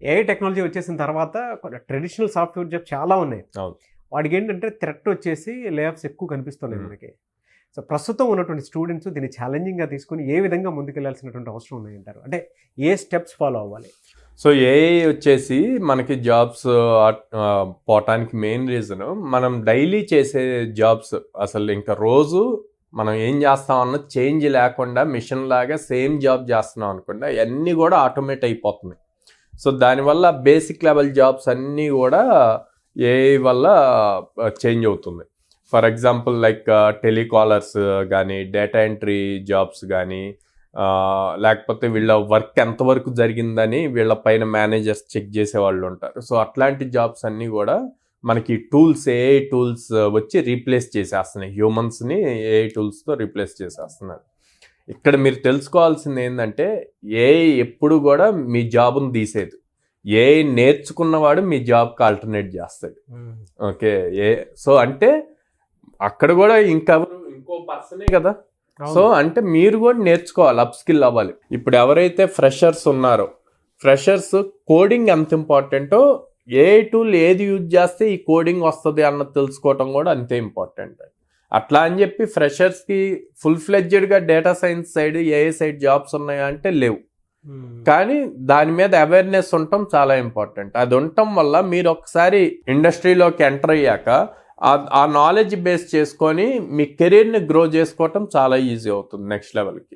AI technology వచ్చేసిన తర్వాత traditional software job చాలా ఉన్నాయి. అవును. వాడికి ఏంటంటే థ్రెట్ వచ్చేసి లేఆఫ్స్ ఎక్కువ కనిపిస్తున్నాయి మనకి. సో ప్రస్తుతం ఉన్నటువంటి స్టూడెంట్స్ దీన్ని ఛాలెంజింగ్గా తీసుకుని ఏ విధంగా ముందుకెళ్లాల్సినటువంటి అవసరం ఉన్నాయంటారు? అంటే ఏ స్టెప్స్ ఫాలో అవ్వాలి? సో ఏఐ వచ్చేసి మనకి జాబ్స్ పోవటానికి మెయిన్ రీజన్ మనం డైలీ చేసే జాబ్స్ అసలు ఇంకా రోజు మనం ఏం చేస్తాం అన్నది చేంజ్ లేకుండా మిషన్ లాగా సేమ్ జాబ్ చేస్తున్నాం అనుకోండి, అవన్నీ కూడా ఆటోమేట్ అయిపోతున్నాయి. సో దానివల్ల బేసిక్ లెవెల్ జాబ్స్ అన్నీ కూడా ఏఐ వల్ల చేంజ్ అవుతుంది. ఫర్ ఎగ్జాంపుల్ లైక్ టెలికాలర్స్ కానీ, డేటా ఎంట్రీ జాబ్స్ కానీ, లేకపోతే వీళ్ళ వర్క్ ఎంతవరకు జరిగిందని వీళ్ళ పైన మేనేజర్స్ చెక్ చేసే వాళ్ళు ఉంటారు. సో అట్లాంటి జాబ్స్ అన్నీ కూడా మనకి టూల్స్, ఏఐ టూల్స్ వచ్చి రీప్లేస్ చేసేస్తున్నాయి. హ్యూమన్స్ని ఏఐ టూల్స్తో రీప్లేస్ చేసేస్తున్నారు. ఇక్కడ మీరు తెలుసుకోవాల్సింది ఏంటంటే ఏఐ ఎప్పుడు కూడా మీ జాబ్ని తీసేది. ఏఐ నేర్చుకున్నవాడు మీ జాబ్కి ఆల్టర్నేట్ చేస్తాడు. ఓకే, సో అంటే అక్కడ కూడా ఇంకో పర్సనే కదా. సో అంటే మీరు కూడా నేర్చుకోవాలి, అప్ స్కిల్ అవ్వాలి. ఇప్పుడు ఎవరైతే ఫ్రెషర్స్ ఉన్నారో, ఫ్రెషర్స్ కోడింగ్ ఎంత ఇంపార్టెంటో ఏఐ టూల్ ఏది యూజ్ చేస్తే ఈ కోడింగ్ వస్తుంది అన్నది తెలుసుకోవటం కూడా అంతే ఇంపార్టెంట్. అట్లా అని చెప్పి ఫ్రెషర్స్కి ఫుల్ ఫ్లెడ్జెడ్గా data science side, AI side jobs ఉన్నాయా అంటే లేవు. కానీ దాని మీద అవేర్నెస్ ఉండటం చాలా ఇంపార్టెంట్. అది ఉండటం వల్ల మీరు ఒకసారి ఇండస్ట్రీలోకి ఎంటర్ అయ్యాక ఆ నాలెడ్జ్ బేస్ చేసుకొని మీ కెరీర్ని గ్రో చేసుకోవటం చాలా ఈజీ అవుతుంది నెక్స్ట్ లెవెల్కి.